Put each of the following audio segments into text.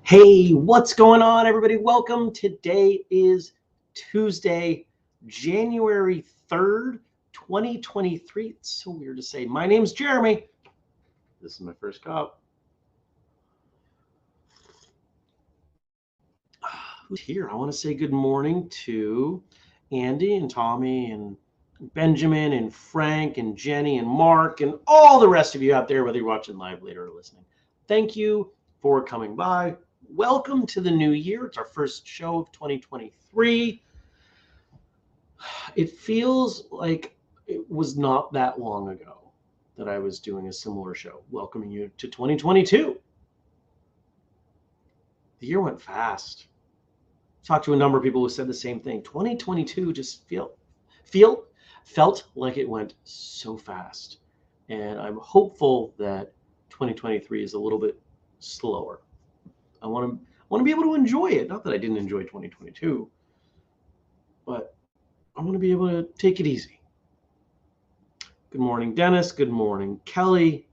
Hey, what's going on, everybody? Welcome. Today is Tuesday, January 3rd, 2023. It's so weird to say. My name's Jeremy. This is my first cup. Who's here? I want to say good morning to Andy and Tommy and Benjamin and Frank and Jenny and Mark and all the rest of you out there, whether you're watching live later or listening. Thank you for coming by. Welcome to the new year. It's our first show of 2023. It feels like it was not that long ago that I was doing a similar show, welcoming you to 2022. The year went fast. Talked to a number of people who said the same thing. 2022 just felt like it went so fast. And I'm hopeful that 2023 is a little bit slower. I want to be able to enjoy it. Not that I didn't enjoy 2022, but I want to be able to take it easy. Good morning, Dennis. Good morning, Kelly.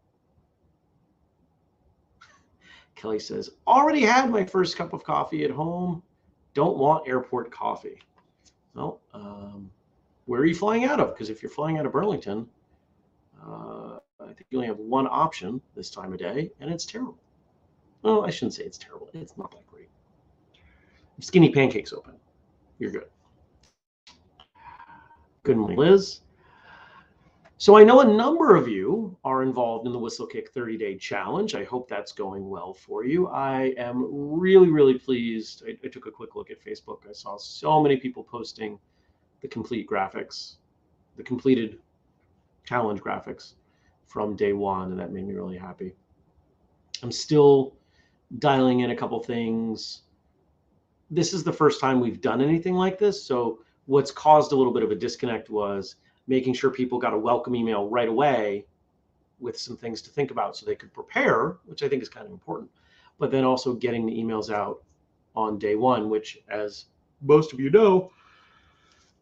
Kelly says, already had my first cup of coffee at home. Don't want airport coffee. Well, where are you flying out of? Because if you're flying out of Burlington, I think you only have one option this time of day, and it's terrible. Well, I shouldn't say it's terrible. It's not that great. If Skinny Pancakes open, you're good. Good morning, Liz. So I know a number of you are involved in the Whistlekick 30-day challenge. I hope that's going well for you. I am really, really pleased. I took a quick look at Facebook. I saw so many people posting the complete graphics, the completed challenge graphics from day one, and that made me really happy. I'm still dialing in a couple things. This is the first time we've done anything like this. So what's caused a little bit of a disconnect was making sure people got a welcome email right away with some things to think about so they could prepare, which I think is kind of important, but then also getting the emails out on day one, which, as most of you know,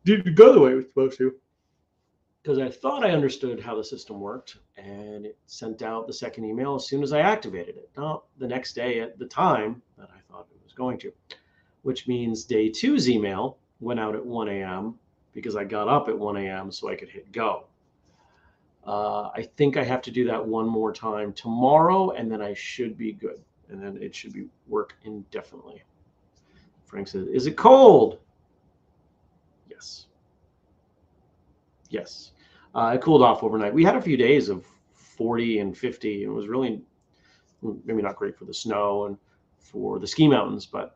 didn't go the way it was supposed to, because I thought I understood how the system worked, and it sent out the second email as soon as I activated it, not the next day at the time that I thought it was going to, which means day two's email went out at 1 a.m. because I got up at 1 a.m. so I could hit go. I think I have to do that one more time tomorrow, and then I should be good, and then it should be work indefinitely. Frank says, is it cold? Yes. Yes. It cooled off overnight. We had a few days of 40 and 50, and it was really maybe not great for the snow and for the ski mountains, but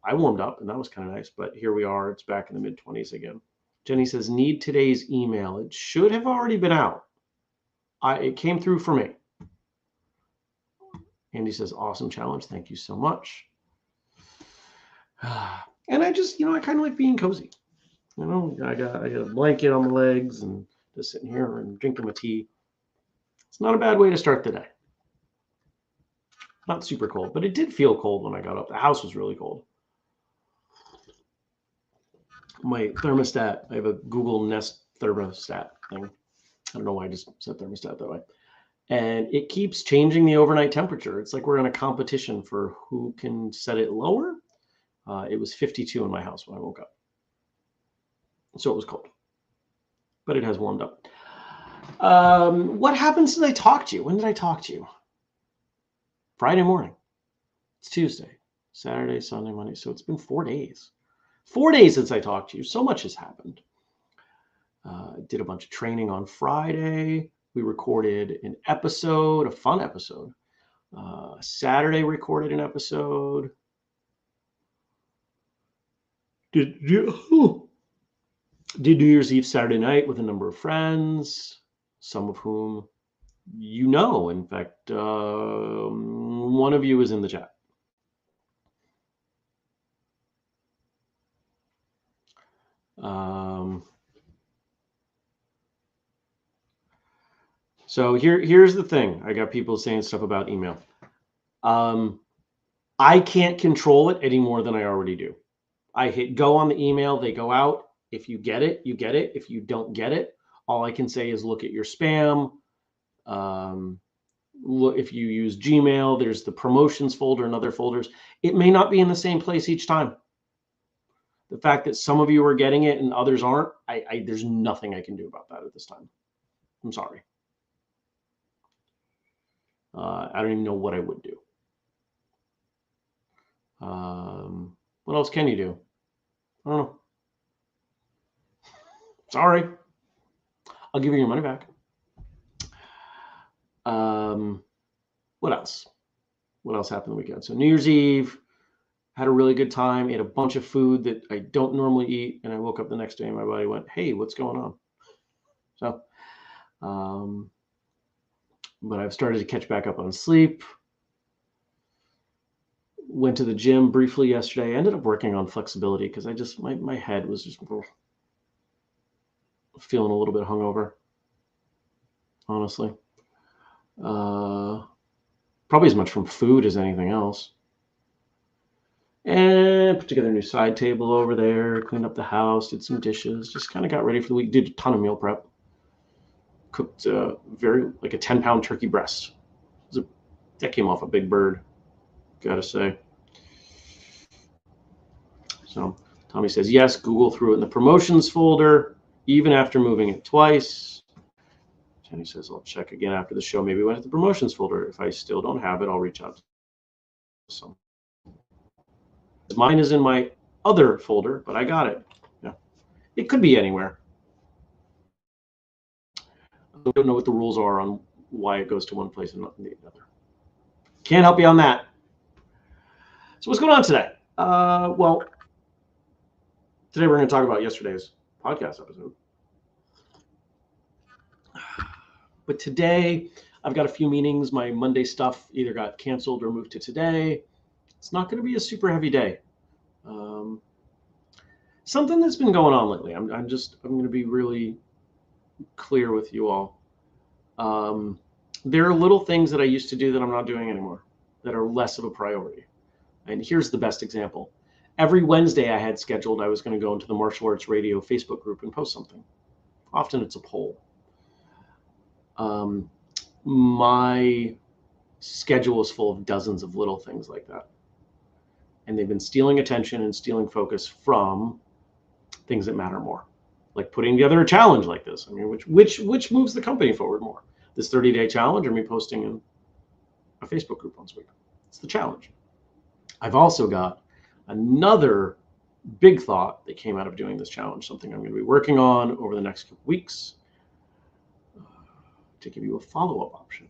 I warmed up, and that was kind of nice. But here we are. It's back in the mid-20s again. Jenny says, need today's email. It should have already been out. It came through for me. Andy says, awesome challenge. Thank you so much. And I just, I kind of like being cozy. I got a blanket on my legs and just sitting here and drinking my tea. It's not a bad way to start the day. Not super cold, but it did feel cold when I got up. The house was really cold. My thermostat, I have a Google Nest thermostat thing. I don't know why I just set thermostat that way. And it keeps changing the overnight temperature. It's like we're in a competition for who can set it lower. It was 52 in my house when I woke up. So it was cold, but it has warmed up. What happened since I talked to you? When did I talk to you? Friday morning. It's Tuesday, Saturday, Sunday, Monday. So it's been 4 days. 4 days since I talked to you. So much has happened. Did a bunch of training on Friday. We recorded an episode, a fun episode. Saturday recorded an episode. Did New Year's Eve Saturday night with a number of friends, some of whom you know. In fact, one of you is in the chat. So here's the thing. I got people saying stuff about email. I can't control it any more than I already do. I hit go on the email, they go out. If you get it, you get it. If you don't get it, all I can say is look at your spam. Look, if you use Gmail, there's the promotions folder and other folders. It may not be in the same place each time. The fact that some of you are getting it and others aren't, there's nothing I can do about that at this time. I'm sorry. I don't even know what I would do. What else can you do? I don't know. Sorry. I'll give you your money back. What else? What else happened the weekend? So New Year's Eve, had a really good time. Ate a bunch of food that I don't normally eat. And I woke up the next day and my body went, hey, what's going on? So, but I've started to catch back up on sleep. Went to the gym briefly yesterday. I ended up working on flexibility because I just, my head was just feeling a little bit hungover, honestly. Probably as much from food as anything else. And put together a new side table over there, cleaned up the house, did some dishes, just kind of got ready for the week, did a ton of meal prep. Cooked like a 10-pound turkey breast. That came off a big bird, gotta say. So Tommy says, yes, Google threw it in the promotions folder, even after moving it twice. Jenny says, I'll check again after the show. Maybe it went to the promotions folder. If I still don't have it, I'll reach out to someone. Mine is in my other folder, but I got it. Yeah. It could be anywhere. I don't know what the rules are on why it goes to one place and not the other. Can't help you on that. So what's going on today? Well, today we're going to talk about yesterday's podcast episode. But today I've got a few meetings. My Monday stuff either got canceled or moved to today. It's not going to be a super heavy day. Something that's been going on lately. I'm going to be really clear with you all. There are little things that I used to do that I'm not doing anymore that are less of a priority. And here's the best example. Every Wednesday I had scheduled, I was going to go into the Martial Arts Radio Facebook group and post something. Often it's a poll. My schedule is full of dozens of little things like that. And they've been stealing attention and stealing focus from things that matter more. Like putting together a challenge like this. I mean, which moves the company forward more? This 30-day challenge or me posting in a Facebook group once a week? It's the challenge. I've also got another big thought that came out of doing this challenge, something I'm going to be working on over the next couple weeks to give you a follow-up option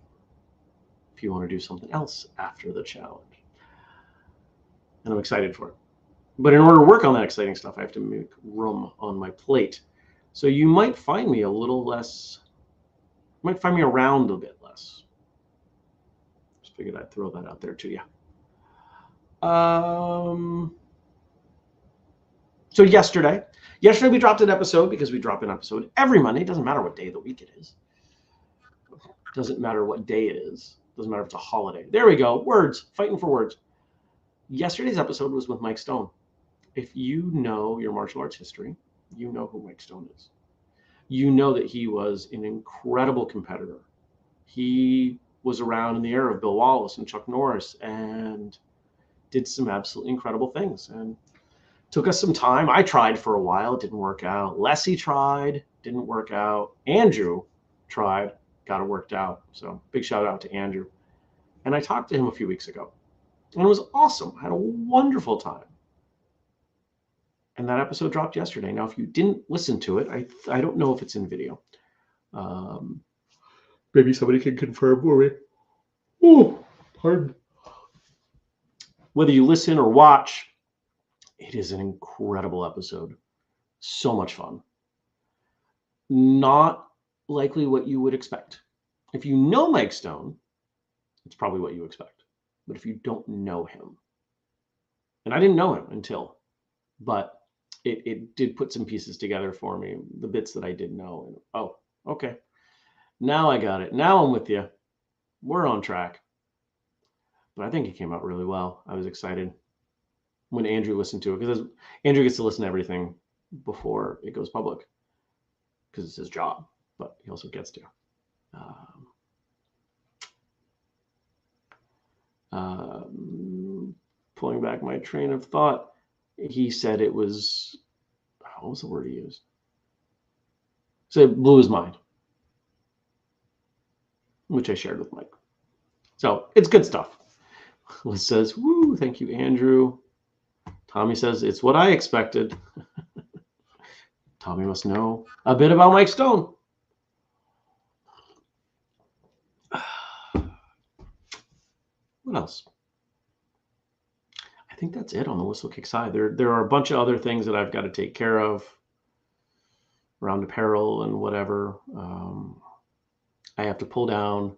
if you want to do something else after the challenge. And I'm excited for it. But in order to work on that exciting stuff, I have to make room on my plate. So you might find me a little less, you might find me around a bit less. Just figured I'd throw that out there to you. So yesterday we dropped an episode because we drop an episode every Monday. It doesn't matter what day of the week it is. It doesn't matter what day it is. It doesn't matter if it's a holiday. There we go. Words, fighting for words. Yesterday's episode was with Mike Stone. If you know your martial arts history, you know who Mike Stone is. You know that he was an incredible competitor. He was around in the era of Bill Wallace and Chuck Norris and did some absolutely incredible things. And took us some time. I tried for a while. It didn't work out. Leslie tried. Didn't work out. Andrew tried. Got it worked out. So big shout out to Andrew. And I talked to him a few weeks ago. And it was awesome. I had a wonderful time. And that episode dropped yesterday. Now, if you didn't listen to it, I don't know if it's in video. Maybe somebody can confirm for me. Oh, pardon. Whether you listen or watch, it is an incredible episode. So much fun. Not likely what you would expect. If you know Mike Stone, it's probably what you expect. But if you don't know him, and I didn't know him until, but it did put some pieces together for me, the bits that I did know. And, oh, okay. Now I got it. Now I'm with you. We're on track. But I think it came out really well. I was excited when Andrew listened to it, because Andrew gets to listen to everything before it goes public because it's his job, but he also gets to. Pulling back my train of thought, he said it was, what was the word he used? So it blew his mind, which I shared with Mike. So it's good stuff. Liz says, woo, thank you, Andrew. Tommy says, it's what I expected. Tommy must know a bit about Mike Stone. What else? I think that's it on the Whistlekick side. There are a bunch of other things that I've got to take care of around apparel and whatever. I have to pull down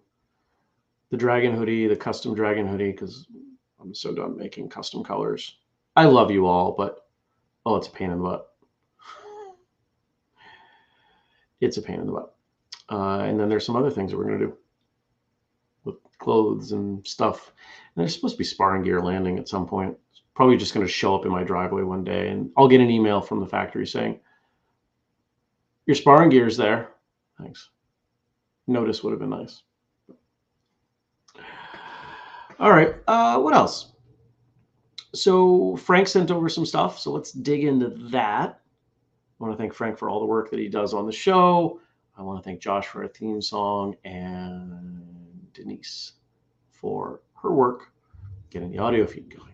the Dragon hoodie, the custom Dragon hoodie, because I'm so done making custom colors. I love you all, but oh, it's a pain in the butt. It's a pain in the butt. And then there's some other things that we're going to do with clothes and stuff. And there's supposed to be sparring gear landing at some point. It's probably just going to show up in my driveway one day, and I'll get an email from the factory saying, your sparring gear's there. Thanks. Notice would have been nice. All right. What else? So Frank sent over some stuff, so let's dig into that. I want to thank Frank for all the work that he does on the show. I want to thank Josh for our theme song, and Denise for her work getting the audio feed going.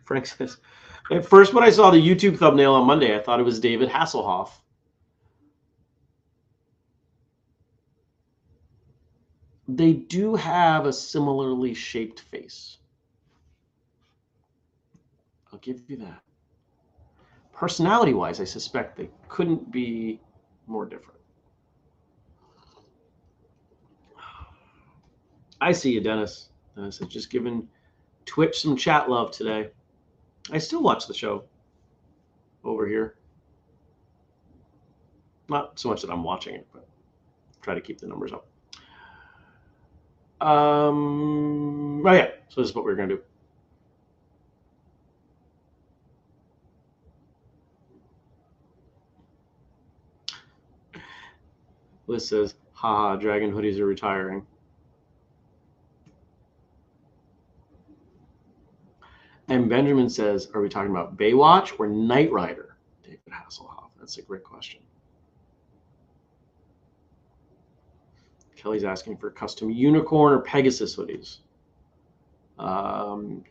Frank says, at first when I saw the YouTube thumbnail on Monday, I thought it was David Hasselhoff. They do have a similarly shaped face. I'll give you that. Personality-wise, I suspect they couldn't be more different. I see you, Dennis. Dennis has just given Twitch some chat love today. I still watch the show over here. Not so much that I'm watching it, but try to keep the numbers up. Oh yeah, so this is what we're going to do. Liz says, haha, Dragon hoodies are retiring. And Benjamin says, are we talking about Baywatch or Knight Rider? David Hasselhoff. That's a great question. Kelly's asking for custom unicorn or Pegasus hoodies.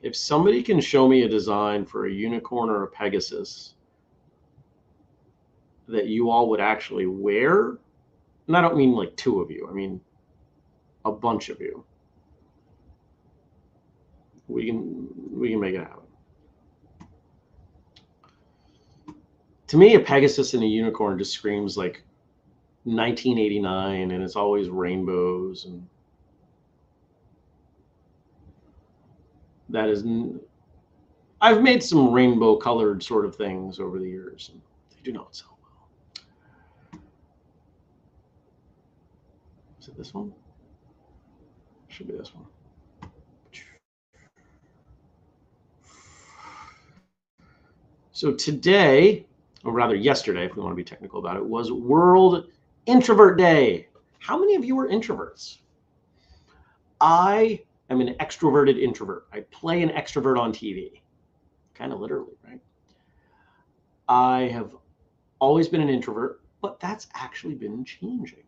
If somebody can show me a design for a unicorn or a Pegasus that you all would actually wear, and I don't mean like two of you, I mean a bunch of you, we can make it happen. To me, a Pegasus and a unicorn just screams like 1989, and it's always rainbows, and that is, I've made some rainbow colored sort of things over the years, and they do not sell well. Is it this one? Should be this one. So today, or rather yesterday, if we want to be technical about it, was World Introvert Day. How many of you are introverts? I am an extroverted introvert. I play an extrovert on TV, kind of literally, right? I have always been an introvert, but that's actually been changing.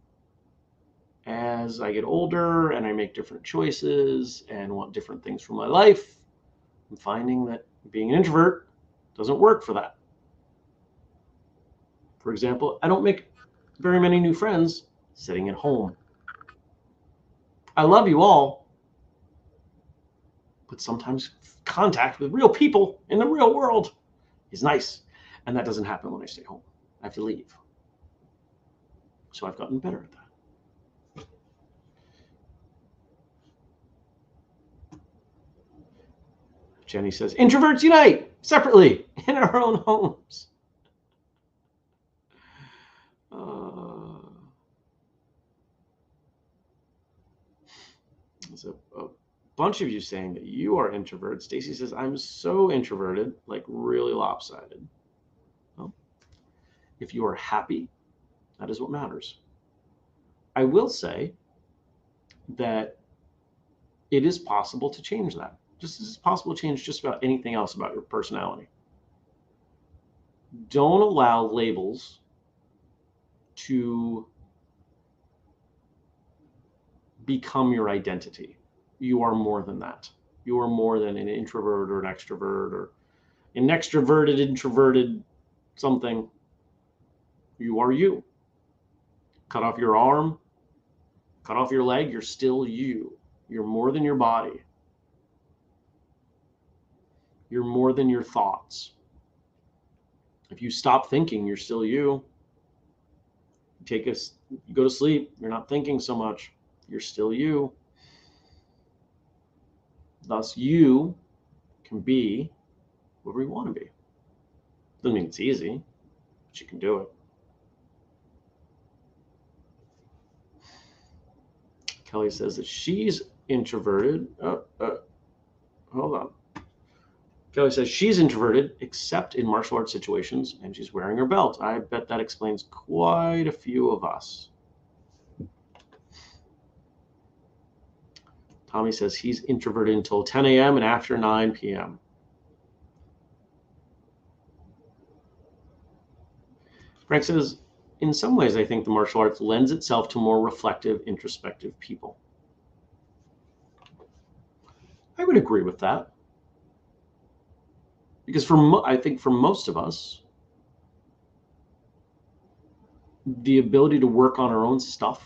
As I get older and I make different choices and want different things from my life, I'm finding that being an introvert doesn't work for that. For example, I don't make very many new friends sitting at home. I love you all, but sometimes contact with real people in the real world is nice, and that doesn't happen when I stay home. I have to leave. So I've gotten better at that. Jenny says, introverts unite separately in our own homes. There's a bunch of you saying that you are introverts. Stacy says, I'm so introverted, like really lopsided. Well, if you are happy, that is what matters. I will say that it is possible to change that. Just as it's possible to change just about anything else about your personality. Don't allow labels to become your identity. You are more than that. You are more than an introvert or an extrovert or an extroverted, introverted something. You are you. Cut off your arm, cut off your leg, you're still you. You're more than your body. You're more than your thoughts. If you stop thinking, you're still you. You go to sleep, you're not thinking so much. You're still you. Thus, you can be whoever you want to be. Doesn't mean it's easy, but you can do it. Kelly says that she's introverted. Hold on. Kelly says she's introverted, except in martial arts situations, and she's wearing her belt. I bet that explains quite a few of us. Tommy says he's introverted until 10 a.m. and after 9 p.m. Frank says, in some ways, I think the martial arts lends itself to more reflective, introspective people. I would agree with that. Because I think for most of us, the ability to work on our own stuff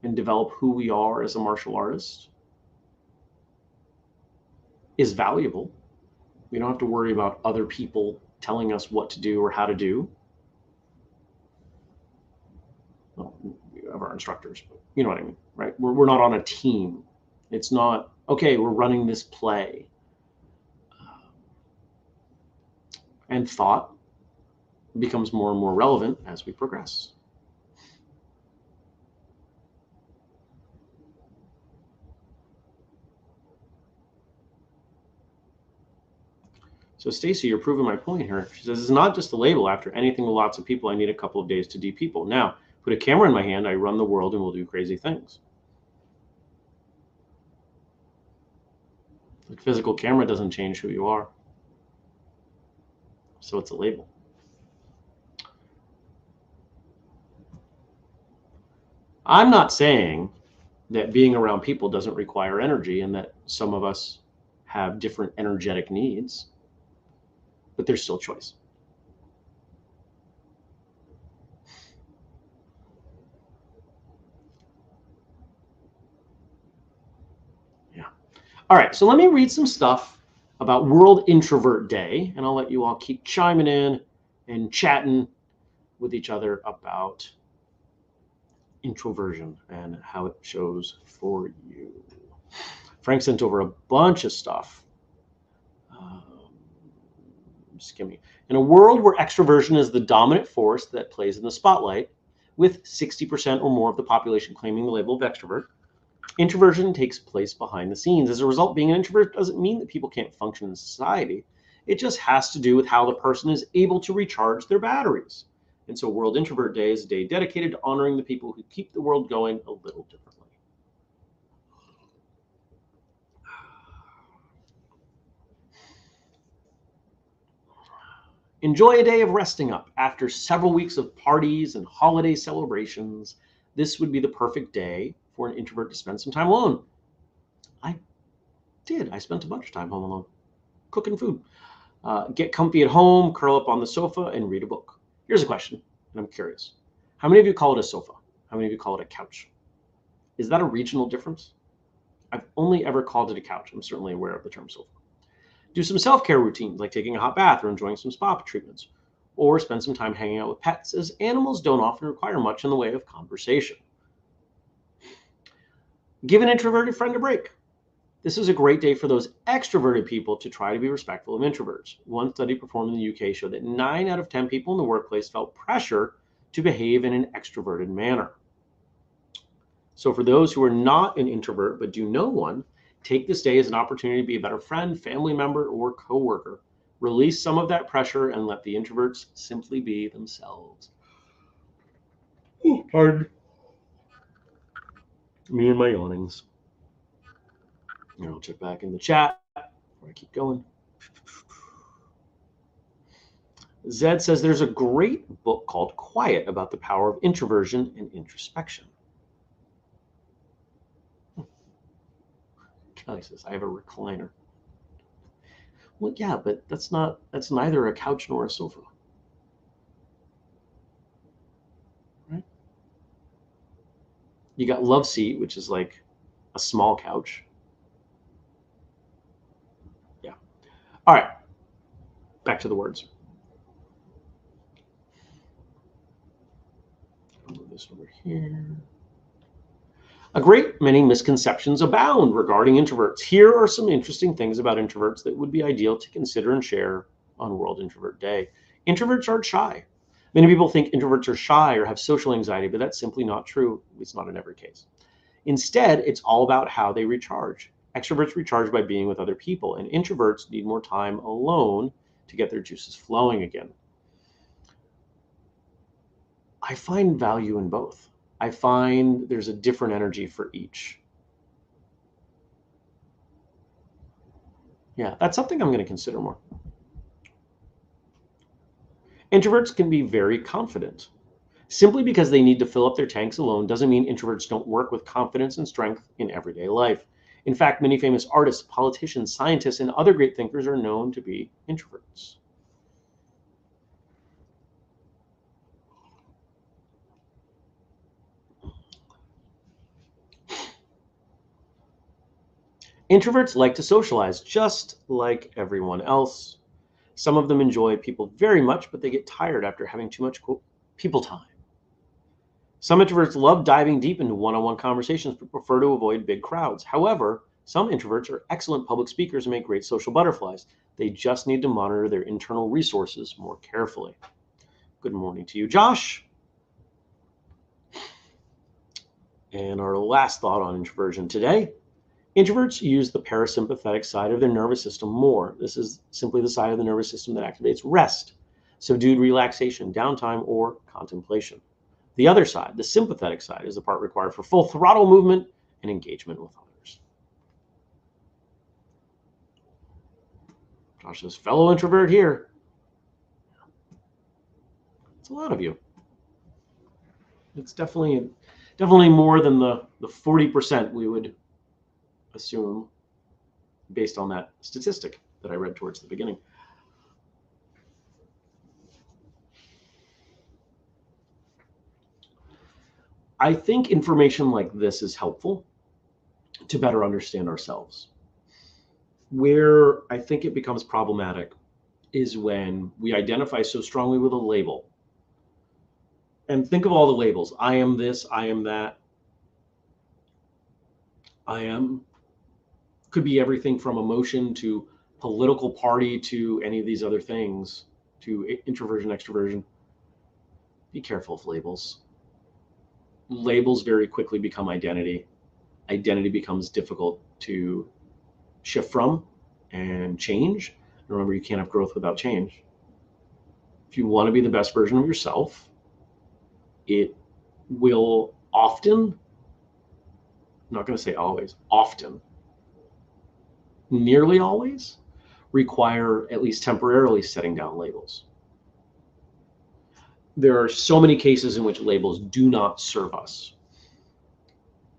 and develop who we are as a martial artist is valuable. We don't have to worry about other people telling us what to do or how to do. Well, we have our instructors, but you know what I mean, right? We're not on a team. It's not, okay, we're running this play. And thought becomes more and more relevant as we progress. So Stacy, you're proving my point here. She says, it's not just a label. After anything with lots of people, I need a couple of days to de-people. Now, put a camera in my hand, I run the world and we'll do crazy things. The physical camera doesn't change who you are. So it's a label. I'm not saying that being around people doesn't require energy and that some of us have different energetic needs, but there's still choice. Yeah. All right, so let me read some stuff about World Introvert Day, and I'll let you all keep chiming in and chatting with each other about introversion and how it shows for you. Frank sent over a bunch of stuff. Skimming. In a world where extroversion is the dominant force that plays in the spotlight, with 60% or more of the population claiming the label of extrovert, introversion takes place behind the scenes. As a result, being an introvert doesn't mean that people can't function in society. It just has to do with how the person is able to recharge their batteries. And so World Introvert Day is a day dedicated to honoring the people who keep the world going a little differently. Enjoy a day of resting up. After several weeks of parties and holiday celebrations, this would be the perfect day for an introvert to spend some time alone. I did. I spent a bunch of time home alone, cooking food. Get comfy at home, curl up on the sofa, and read a book. Here's a question, and I'm curious. How many of you call it a sofa? How many of you call it a couch? Is that a regional difference? I've only ever called it a couch. I'm certainly aware of the term sofa. Do some self-care routines like taking a hot bath or enjoying some spa treatments. or spend some time hanging out with pets, as animals don't often require much in the way of conversation. Give an introverted friend a break. This is a great day for those extroverted people to try to be respectful of introverts. One study performed in the UK showed that 9 out of 10 people in the workplace felt pressure to behave in an extroverted manner. So for those who are not an introvert but do know one, take this day as an opportunity to be a better friend, family member, or coworker. Release some of that pressure and let the introverts simply be themselves. Ooh, pardon me and my yawnings. And I'll check back in the chat before I keep going. Zed says there's a great book called Quiet about the power of introversion and introspection. Kelly says, I have a recliner. Well, yeah, but that's neither a couch nor a sofa. Right? You got Love Seat, which is like a small couch. Yeah. All right. Back to the words. I'll move this over here. A great many misconceptions abound regarding introverts. Here are some interesting things about introverts that would be ideal to consider and share on World Introvert Day. Introverts aren't shy. Many people think introverts are shy or have social anxiety, but that's simply not true. It's not in every case. Instead, it's all about how they recharge. Extroverts recharge by being with other people, and introverts need more time alone to get their juices flowing again. I find value in both. I find there's a different energy for each. Yeah, that's something I'm going to consider more. Introverts can be very confident. Simply because they need to fill up their tanks alone doesn't mean introverts don't work with confidence and strength in everyday life. In fact, many famous artists, politicians, scientists, and other great thinkers are known to be introverts. Introverts like to socialize just like everyone else. Some of them enjoy people very much, but they get tired after having too much people time. Some introverts love diving deep into one-on-one conversations, but prefer to avoid big crowds. However, some introverts are excellent public speakers and make great social butterflies. They just need to monitor their internal resources more carefully. Good morning to you, Josh. And our last thought on introversion today. Introverts use the parasympathetic side of their nervous system more. This is simply the side of the nervous system that activates rest, subdued relaxation, downtime, or contemplation. The other side, the sympathetic side, is the part required for full throttle movement and engagement with others. Josh says, fellow introvert here. It's a lot of you. It's definitely more than the 40% we would assume based on that statistic that I read towards the beginning. I think information like this is helpful to better understand ourselves. Where I think it becomes problematic is when we identify so strongly with a label. And think of all the labels. I am this, I am that. I am could be everything from emotion to political party to any of these other things, to introversion, extroversion. Be careful of labels. Labels very quickly become identity. Identity becomes difficult to shift from and change. Remember, you can't have growth without change. If you want to be the best version of yourself, it will often, I'm not going to say always, often, nearly always, require at least temporarily setting down labels. There are so many cases in which labels do not serve us.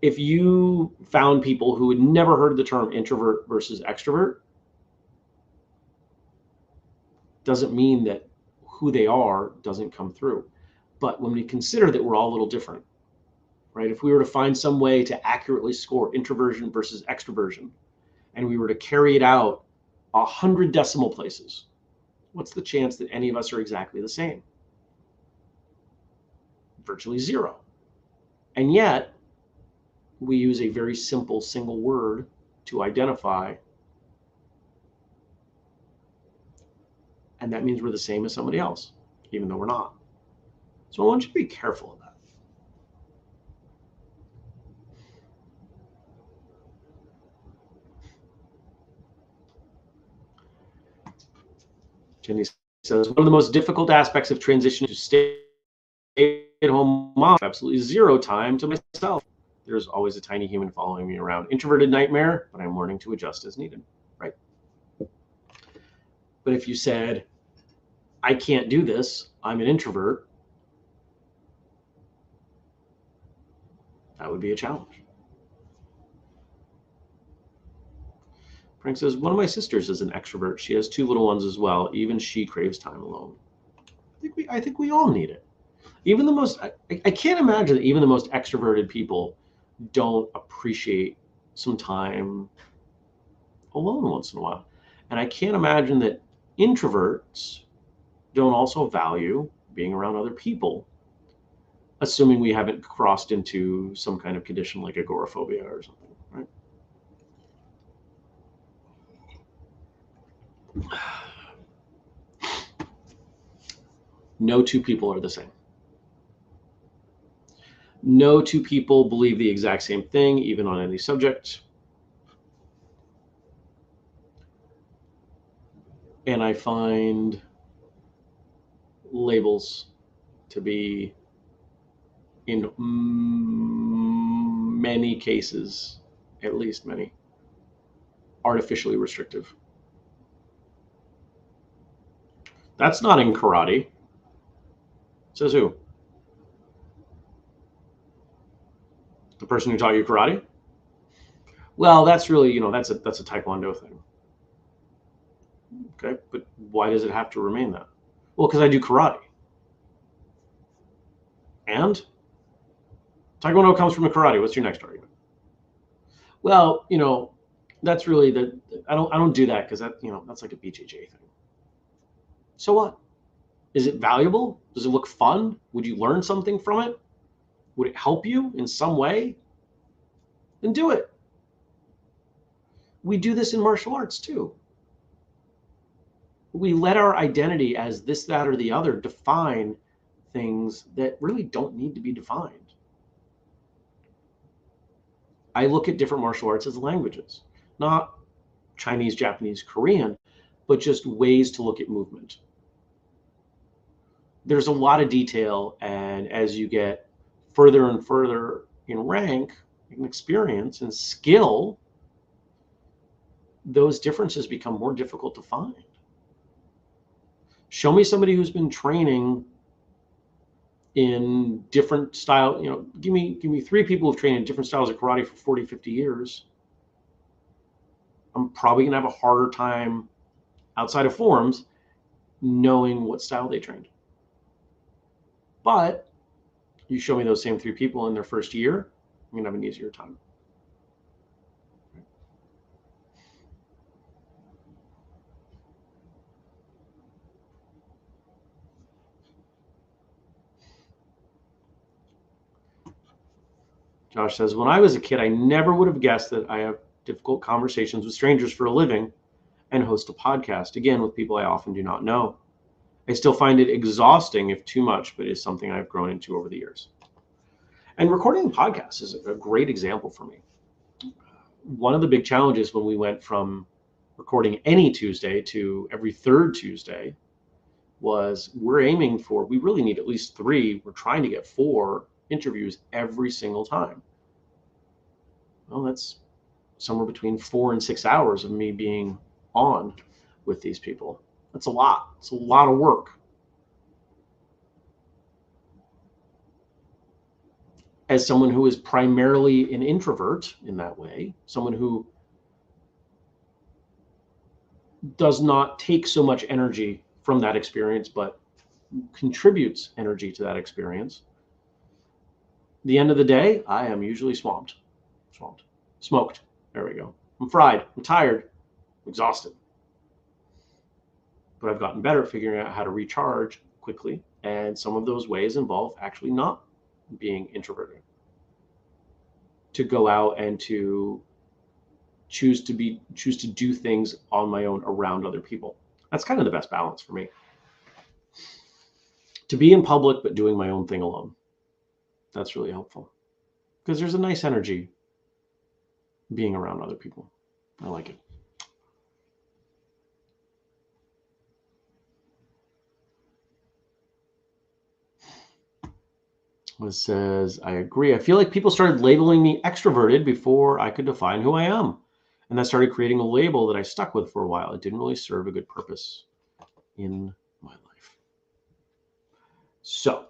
If you found people who had never heard the term introvert versus extrovert, doesn't mean that who they are doesn't come through. But when we consider that we're all a little different, right? If we were to find some way to accurately score introversion versus extroversion, and we were to carry it out 100 decimal places, What's the chance that any of us are exactly the same? Virtually zero. And yet, we use a very simple single word to identify, and that means we're the same as somebody else, even though we're not. So I want you to be careful of that. Jenny says, one of the most difficult aspects of transition to stay-at-home mom, absolutely zero time to myself. There's always a tiny human following me around. Introverted nightmare, but I'm learning to adjust as needed, right? But if you said, I can't do this, I'm an introvert, that would be a challenge. Frank says, one of my sisters is an extrovert. She has 2 little ones as well. Even she craves time alone. I think we all need it. Even the most, I can't imagine that even the most extroverted people don't appreciate some time alone once in a while. And I can't imagine that introverts don't also value being around other people, assuming we haven't crossed into some kind of condition like agoraphobia or something, right? No 2 people are the same. No 2 people believe the exact same thing, even on any subject. And I find labels to be, in many cases, at least many, artificially restrictive. That's not in karate. Says who? The person who taught you karate? Well, that's really, that's a Taekwondo thing. Okay, but why does it have to remain that? Well, because I do karate. And Taekwondo comes from the karate. What's your next argument? Well, that's really I don't do that because that's like a BJJ thing. So what? Is it valuable? Does it look fun? Would you learn something from it? Would it help you in some way? Then do it. We do this in martial arts too. We let our identity as this, that, or the other define things that really don't need to be defined. I look at different martial arts as languages, not Chinese, Japanese, Korean, but just ways to look at movement. There's a lot of detail, and as you get further and further in rank, in experience, and skill, those differences become more difficult to find. Show me somebody who's been training in different style, give me 3 people who've trained in different styles of karate for 40, 50 years. I'm probably gonna have a harder time outside of forms knowing what style they trained. But you show me those same 3 people in their first year, I'm gonna have an easier time. Josh says, when I was a kid, I never would have guessed that I have difficult conversations with strangers for a living and host a podcast, again, with people I often do not know. I still find it exhausting if too much, but it's something I've grown into over the years. And recording podcasts is a great example for me. One of the big challenges when we went from recording any Tuesday to every 3rd Tuesday was we really need at least 3. We're trying to get 4 interviews every single time. Well, that's somewhere between 4 and 6 hours of me being on with these people. That's a lot. It's a lot of work. As someone who is primarily an introvert in that way, someone who does not take so much energy from that experience, but contributes energy to that experience, the end of the day, I am usually smoked. There we go. I'm fried. I'm tired. I'm exhausted. but I've gotten better at figuring out how to recharge quickly. And some of those ways involve actually not being introverted, to go out and to choose to do things on my own around other people. That's kind of the best balance for me. To be in public, but doing my own thing alone. That's really helpful because there's a nice energy being around other people. I like it. It says, I agree. I feel like people started labeling me extroverted before I could define who I am. And that started creating a label that I stuck with for a while. It didn't really serve a good purpose in my life. So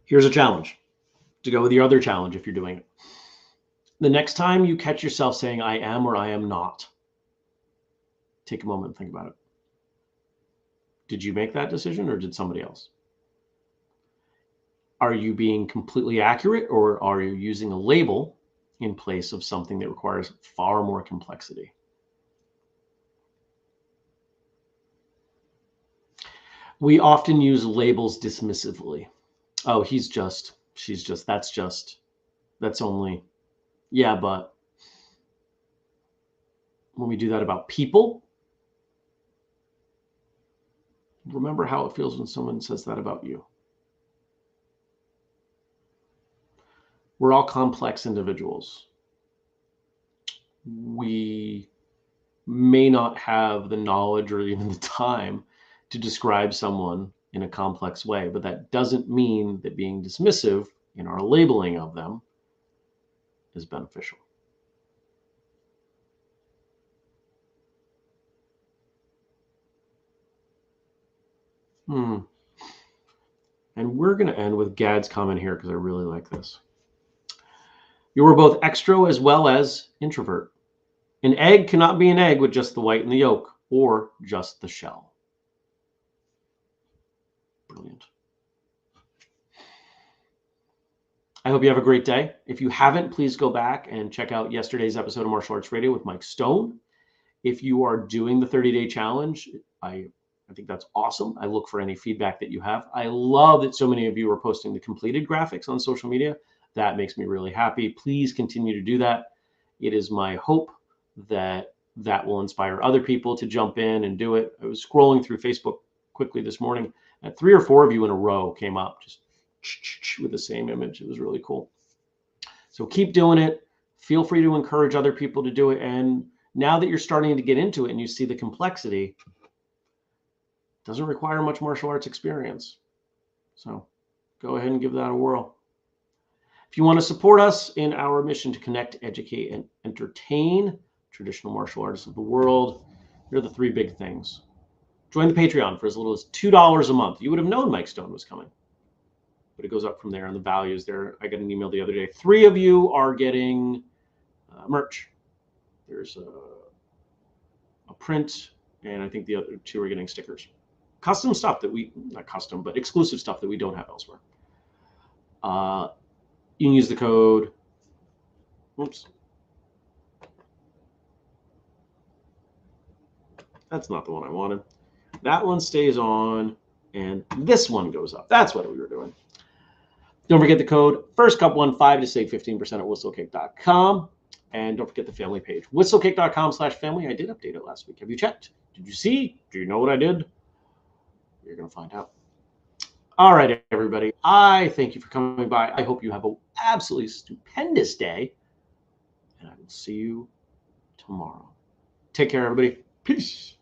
here's a challenge to go with your other challenge if you're doing it. The next time you catch yourself saying I am or I am not, take a moment and think about it. Did you make that decision or did somebody else? Are you being completely accurate or are you using a label in place of something that requires far more complexity? We often use labels dismissively. Oh, he's just, she's just, that's only, yeah, but when we do that about people, remember how it feels when someone says that about you. We're all complex individuals. We may not have the knowledge or even the time to describe someone in a complex way, but that doesn't mean that being dismissive in our labeling of them is beneficial. And we're going to end with Gad's comment here because I really like this. You were both extro as well as introvert. An egg cannot be an egg with just the white and the yolk or just the shell. Brilliant. I hope you have a great day. If you haven't, please go back and check out yesterday's episode of Martial Arts Radio with Mike Stone. If you are doing the 30-day challenge, I think that's awesome. I look for any feedback that you have. I love that so many of you are posting the completed graphics on social media. That makes me really happy. Please continue to do that. It is my hope that that will inspire other people to jump in and do it. I was scrolling through Facebook quickly this morning, and 3 or 4 of you in a row came up just with the same image. It was really cool. So keep doing it. Feel free to encourage other people to do it. And now that you're starting to get into it and you see the complexity, it doesn't require much martial arts experience. So go ahead and give that a whirl. If you want to support us in our mission to connect, educate, and entertain traditional martial artists of the world, here are the 3 big things. Join the Patreon for as little as $2 a month. You would have known Mike Stone was coming, but it goes up from there, and the values there. I got an email the other day. 3 of you are getting merch. There's a print, and I think the other 2 are getting stickers. Custom stuff that we, not custom, but exclusive stuff that we don't have elsewhere. You can use the code, oops. That's not the one I wanted. That one stays on, and this one goes up. That's what we were doing. Don't forget the code FIRSTCUP15 to save 15% at whistlekick.com. And don't forget the family page, whistlekick.com/family. I did update it last week. Have you checked? Did you see? Do you know what I did? You're going to find out. All right, everybody. I thank you for coming by. I hope you have an absolutely stupendous day. And I will see you tomorrow. Take care, everybody. Peace.